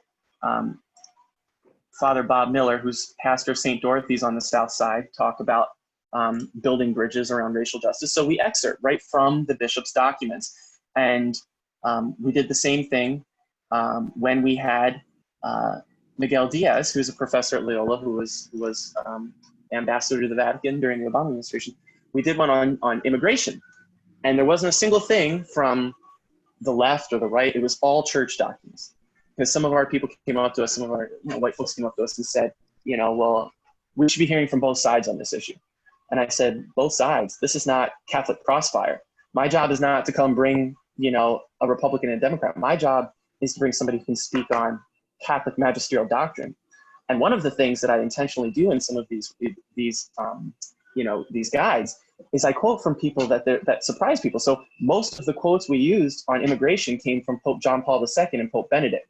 Father Bob Miller, who's pastor of St. Dorothy's on the South Side, talk about building bridges around racial justice. So we excerpt right from the bishop's documents. And we did the same thing when we had Miguel Diaz, who's a professor at Loyola, who was ambassador to the Vatican during the Obama administration. We did one on immigration. And there wasn't a single thing from the left or the right. It was all church documents. Because some of our people came up to us, some of our white folks came up to us and said, well, we should be hearing from both sides on this issue. And I said, both sides? This is not Catholic crossfire. My job is not to come bring, a Republican and a Democrat. My job is to bring somebody who can speak on Catholic magisterial doctrine. And one of the things that I intentionally do in some of these guides is I quote from people that surprise people. So most of the quotes we used on immigration came from Pope John Paul II and Pope Benedict.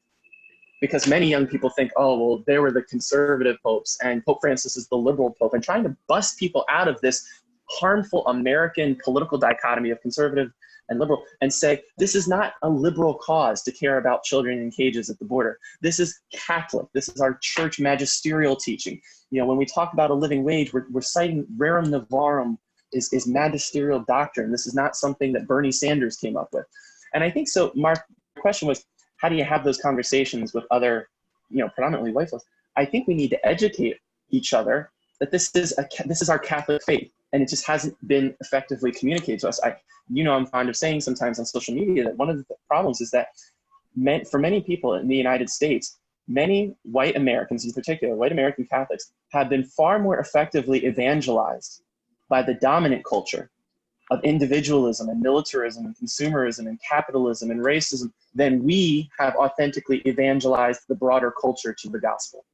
Because many young people think, oh, well, they were the conservative popes and Pope Francis is the liberal pope, and trying to bust people out of this harmful American political dichotomy of conservative and liberal and say, this is not a liberal cause to care about children in cages at the border. This is Catholic. This is our church magisterial teaching. When we talk about a living wage, we're citing rerum novarum is magisterial doctrine. This is not something that Bernie Sanders came up with. And I think so, Mark, the question was, how do you have those conversations with other, predominantly white folks? I think we need to educate each other that this is our Catholic faith, and it just hasn't been effectively communicated to us. I'm fond of saying sometimes on social media that one of the problems is that for many people in the United States, many white Americans in particular, white American Catholics, have been far more effectively evangelized by the dominant culture of individualism and militarism and consumerism and capitalism and racism than we have authentically evangelized the broader culture to the gospel.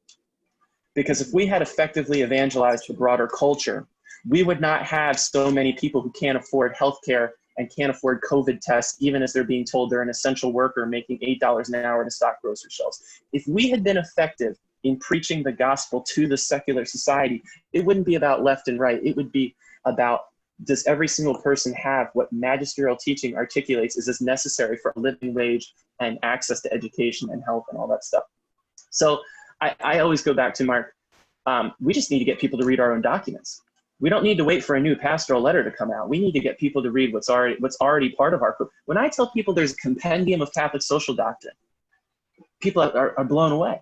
Because if we had effectively evangelized the broader culture, we would not have so many people who can't afford healthcare and can't afford COVID tests, even as they're being told they're an essential worker making $8 an hour to stock grocery shelves. If we had been effective in preaching the gospel to the secular society, it wouldn't be about left and right. It would be about, does every single person have what magisterial teaching articulates is necessary for a living wage and access to education and health and all that stuff? So I always go back to, Mark, we just need to get people to read our own documents. We don't need to wait for a new pastoral letter to come out. We need to get people to read what's already part of our. When I tell people there's a compendium of Catholic social doctrine, people are blown away.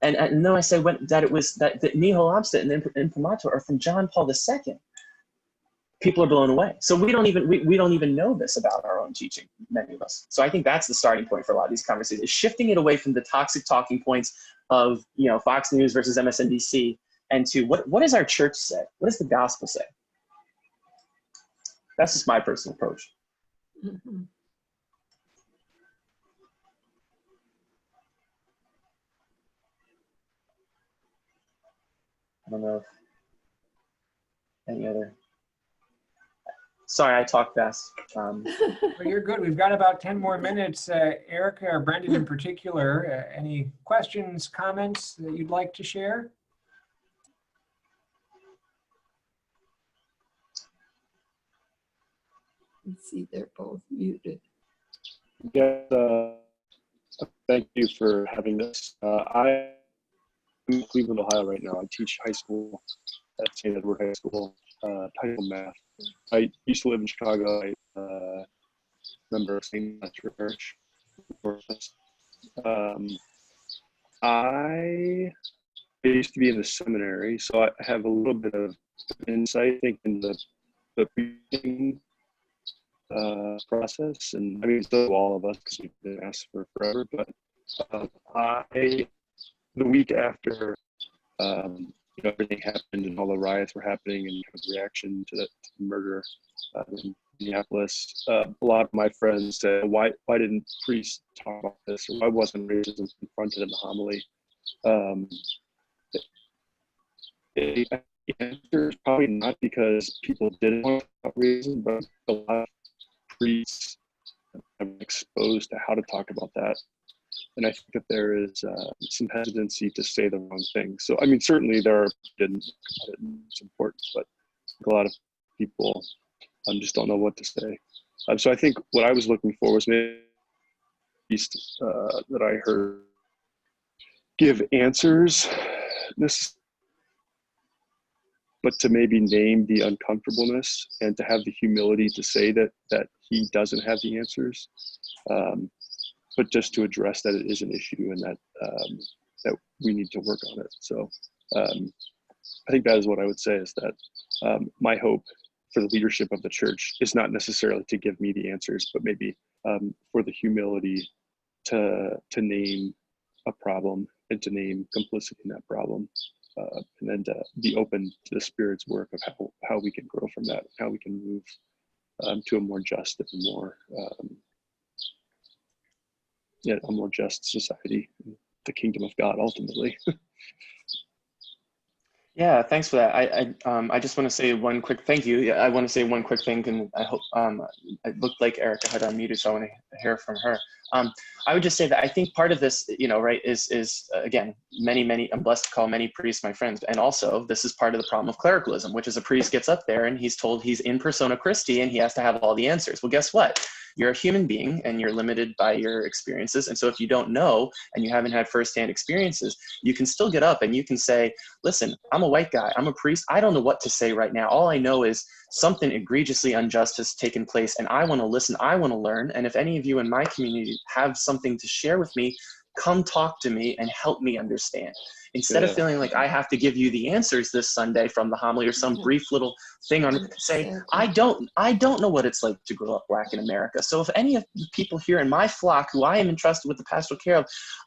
And then I say that nihil obstat and imprimatur are from John Paul II. People are blown away. So we don't even know this about our own teaching, many of us. So I think that's the starting point for a lot of these conversations, is shifting it away from the toxic talking points of Fox News versus MSNBC, and to what does our church say? What does the gospel say? That's just my personal approach. Mm-hmm. I don't know if any other. Sorry, I talk fast. Well, you're good. We've got about 10 more minutes. Erica or Brendan in particular, any questions, comments that you'd like to share? Let's see, they're both muted. Yeah, thank you for having this. I'm in Cleveland, Ohio right now. I teach high school at St. Edward High School, title math. I used to live in Chicago. I member of Clement Parish. I used to be in the seminary, so I have a little bit of insight, I think, in the preaching process. And I mean, so all of us, because we've been asked for forever, but the week after everything happened and all the riots were happening and kind of reaction to the murder in Minneapolis, a lot of my friends said, why didn't priests talk about this, or why wasn't racism confronted in the homily? The answer is probably not because people didn't want to talk about racism, but a lot of priests are exposed to how to talk about that. And I think that there is some hesitancy to say the wrong thing. So, I mean, certainly there are, it's important, but a lot of people just don't know what to say. So I think what I was looking for was maybe that I heard give answers, but to maybe name the uncomfortableness and to have the humility to say that he doesn't have the answers. But just to address that it is an issue and that we need to work on it. So I think that is what I would say, is that my hope for the leadership of the church is not necessarily to give me the answers, but maybe for the humility to name a problem and to name complicity in that problem, and then to be open to the Spirit's work of how we can grow from that, how we can move to a more just and more a more just society, the kingdom of God, ultimately. Yeah, thanks for that. I just want to say one quick thank you. Yeah, I want to say one quick thing, and I hope it looked like Erica had unmuted, so I want to hear from her. I would just say that I think part of this, right, is again, many, I'm blessed to call many priests my friends, and also this is part of the problem of clericalism, which is a priest gets up there and he's told he's in persona Christi and he has to have all the answers. Well, guess what? You're a human being and you're limited by your experiences. And so if you don't know and you haven't had firsthand experiences, you can still get up and you can say, listen, I'm a white guy, I'm a priest, I don't know what to say right now. All I know is something egregiously unjust has taken place and I want to listen, I want to learn. And if any of you in my community have something to share with me, come talk to me and help me understand. Instead of feeling like I have to give you the answers this Sunday from the homily or some brief little thing on it, say, I don't know what it's like to grow up Black in America. So if any of the people here in my flock who I am entrusted with the pastoral care of,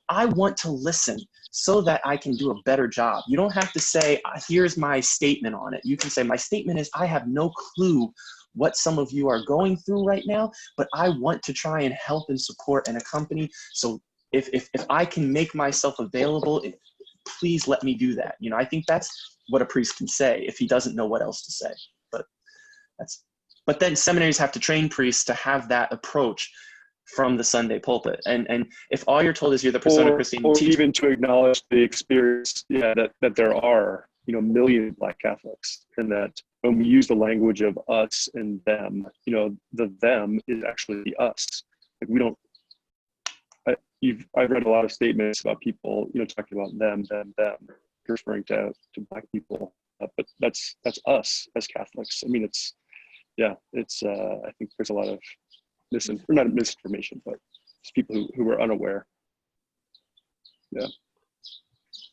I want to listen so that I can do a better job. You don't have to say, here's my statement on it. You can say, my statement is, I have no clue what some of you are going through right now, but I want to try and help and support and accompany. So if I can make myself available, please let me do that. I think that's what a priest can say if he doesn't know what else to say. But then seminaries have to train priests to have that approach from the Sunday pulpit. And if all you're told is you're the persona Christi, or even to acknowledge the experience, that there are, millions of Black Catholics, and that when we use the language of us and them, the them is actually the us. Like we don't. I've read a lot of statements about people, talking about them, referring to Black people, but that's us as Catholics. I mean, I think there's a lot of not misinformation, but it's people who are unaware. Yeah.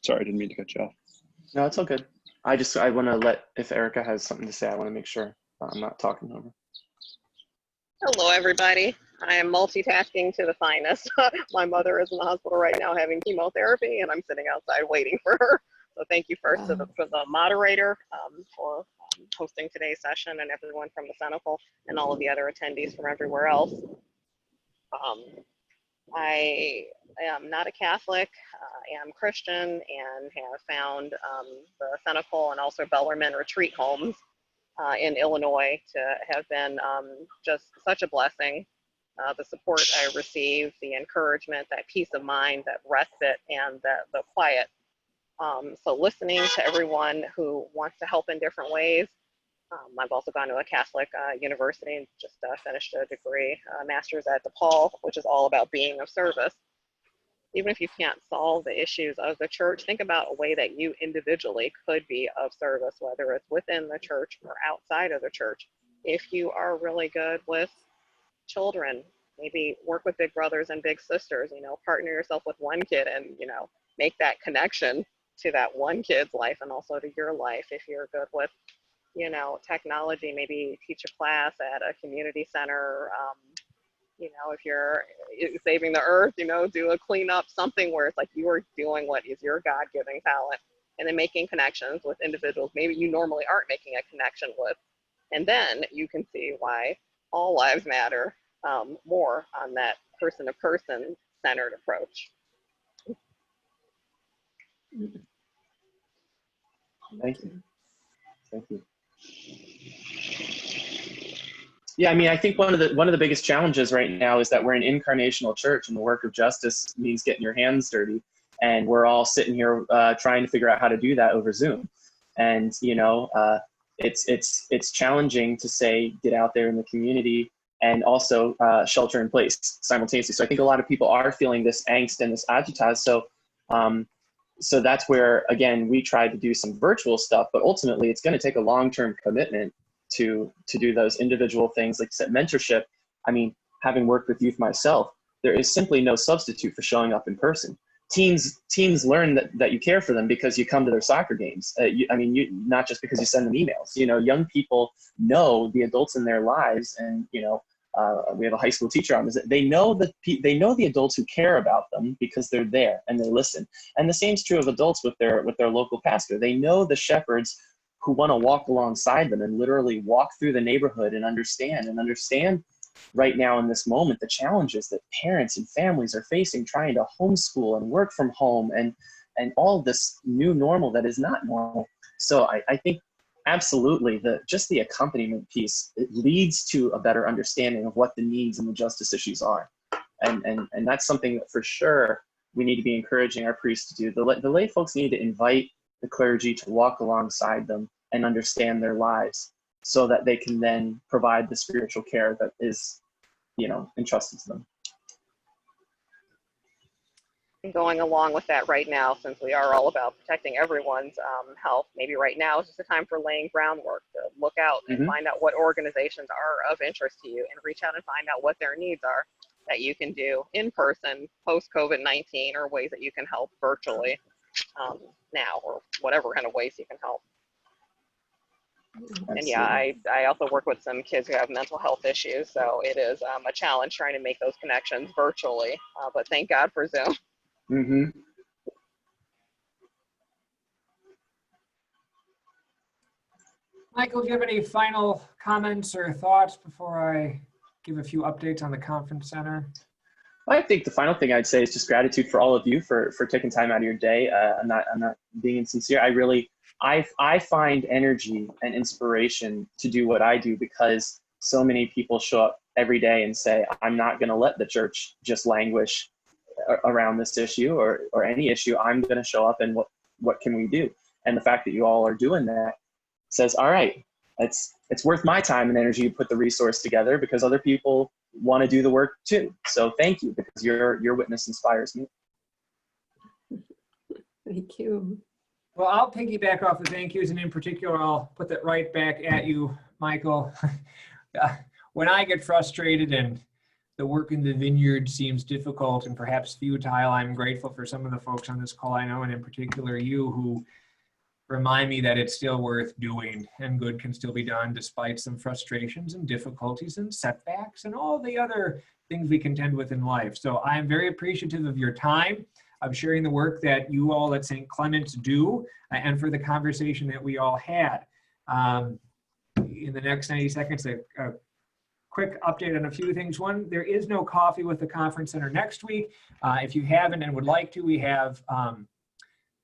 Sorry, I didn't mean to cut you off. No, it's all good. I want to if Erica has something to say, I want to make sure I'm not talking over. Hello, everybody. I am multitasking to the finest. My mother is in the hospital right now having chemotherapy, and I'm sitting outside waiting for her. So thank you first for the moderator for hosting today's session, and everyone from the Cenacle and all of the other attendees from everywhere else. I am not a Catholic. I am Christian and have found the Cenacle and also Bellarmine retreat homes in Illinois to have been just such a blessing. The support I received, the encouragement, that peace of mind, that respite, and the quiet. So listening to everyone who wants to help in different ways, I've also gone to a Catholic university and just finished a degree, master's at DePaul, which is all about being of service. Even if you can't solve the issues of the church, think about a way that you individually could be of service, whether it's within the church or outside of the church. If you are really good with children, maybe work with big brothers and big sisters, partner yourself with one kid and, make that connection to that one kid's life and also to your life. If you're good with, technology, maybe teach a class at a community center. If you're saving the earth, do a cleanup, something where it's like you are doing what is your God-given talent, and then making connections with individuals maybe you normally aren't making a connection with. And then you can see why all lives matter more on that person-to-person centered approach. Thank you. Thank you. Yeah, I think one of the biggest challenges right now is that we're an incarnational church, and the work of justice means getting your hands dirty, and we're all sitting here trying to figure out how to do that over Zoom. And it's challenging to say get out there in the community and also shelter in place simultaneously. So I think a lot of people are feeling this angst and this agitas. So that's where, again, we tried to do some virtual stuff, but ultimately it's going to take a long-term commitment to do those individual things. Like I said, mentorship, having worked with youth myself, there is simply no substitute for showing up in person. Teens learn that you care for them because you come to their soccer games. Not just because you send them emails. Young people know the adults in their lives, and we have a high school teacher on this. They know the adults who care about them because they're there and they listen. And the same is true of adults with their local pastor. They know the shepherds who want to walk alongside them and literally walk through the neighborhood and understand right now in this moment the challenges that parents and families are facing trying to homeschool and work from home and all this new normal that is not normal. So I think absolutely just the accompaniment piece, it leads to a better understanding of what the needs and the justice issues are. And that's something that for sure we need to be encouraging our priests to do. The lay folks need to invite the clergy to walk alongside them and understand their lives so that they can then provide the spiritual care that is, entrusted to them. And going along with that right now, since we are all about protecting everyone's health, maybe right now is just a time for laying groundwork to look out and find out what organizations are of interest to you and reach out and find out what their needs are that you can do in person post-COVID-19 or ways that you can help virtually now, or whatever kind of ways you can help. Absolutely. And yeah, I also work with some kids who have mental health issues, so it is a challenge trying to make those connections virtually, but thank God for Zoom. Mm-hmm. Michael, do you have any final comments or thoughts before I give a few updates on the conference center? I think the final thing I'd say is just gratitude for all of you for taking time out of your day. I'm not being insincere. I find energy and inspiration to do what I do because so many people show up every day and say, I'm not going to let the church just languish around this issue or any issue. I'm going to show up, and what can we do? And the fact that you all are doing that says, all right, it's worth my time and energy to put the resource together because other people want to do the work too. So thank you, because your witness inspires me. Thank you. Well, I'll piggyback off the thank yous, and in particular, I'll put that right back at you, Michael. When I get frustrated and the work in the vineyard seems difficult and perhaps futile, I'm grateful for some of the folks on this call I know, and in particular you, who remind me that it's still worth doing and good can still be done despite some frustrations and difficulties and setbacks and all the other things we contend with in life. So I'm very appreciative of your time, of sharing the work that you all at St. Clement's do, and for the conversation that we all had. In the next 90 seconds, a quick update on a few things. One, there is no coffee with the conference center next week. If you haven't and would like to, we have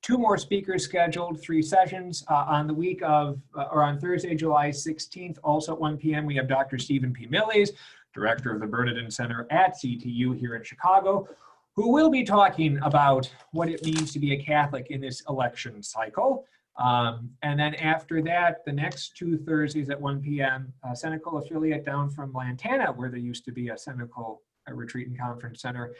2 more speakers scheduled, 3 sessions on the week of, or on Thursday, July 16th, also at 1 p.m. We have Dr. Stephen P. Millies, director of the Bernardin Center at CTU here in Chicago, who will be talking about what it means to be a Catholic in this election cycle. And then after that, the next 2 Thursdays at 1 p.m., Cenacle affiliate down from Lantana, where there used to be a Cenacle Retreat and Conference Center,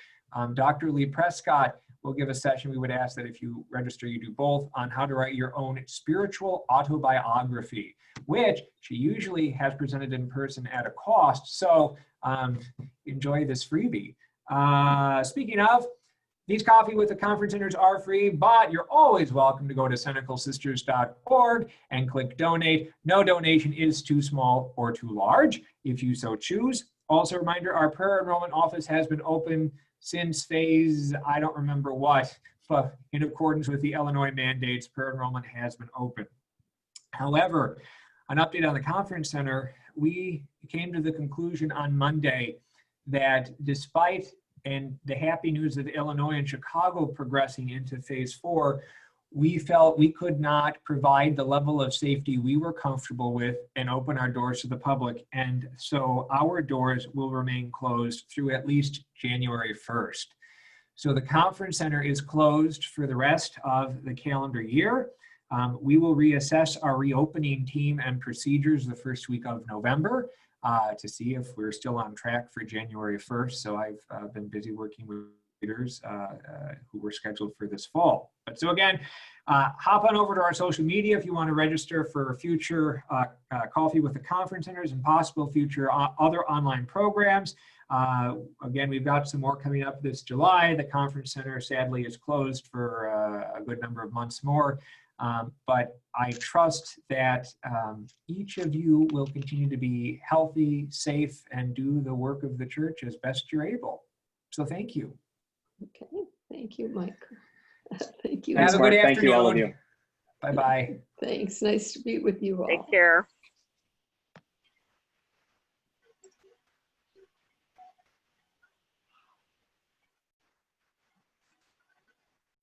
Dr. Lee Prescott will give a session. We would ask that if you register, you do both, on how to write your own spiritual autobiography, which she usually has presented in person at a cost. So enjoy this freebie. Speaking of, these Coffee with the Conference Centers are free, but you're always welcome to go to cenaclesisters.org and click donate. No donation is too small or too large if you so choose. Also a reminder, our prayer enrollment office has been open since phase, I don't remember what, but in accordance with the Illinois mandates, prayer enrollment has been open. However, an update on the conference center, we came to the conclusion on Monday that despite the happy news of Illinois and Chicago progressing into phase 4, we felt we could not provide the level of safety we were comfortable with and open our doors to the public. And so our doors will remain closed through at least January 1st. So the conference center is closed for the rest of the calendar year. We will reassess our reopening team and procedures the first week of November to see if we're still on track for January 1st. So I've been busy working with leaders who were scheduled for this fall. But so again, hop on over to our social media if you want to register for future Coffee with the Conference Centers and possible future other online programs. Again, we've got some more coming up this July. The Conference Center sadly is closed for a good number of months more. But I trust that each of you will continue to be healthy, safe, and do the work of the church as best you're able. So thank you. Okay, thank you, Mike. Thank you. Have a good afternoon. Thank you, all of you. Bye-bye. Thanks, nice to be with you all. Take care.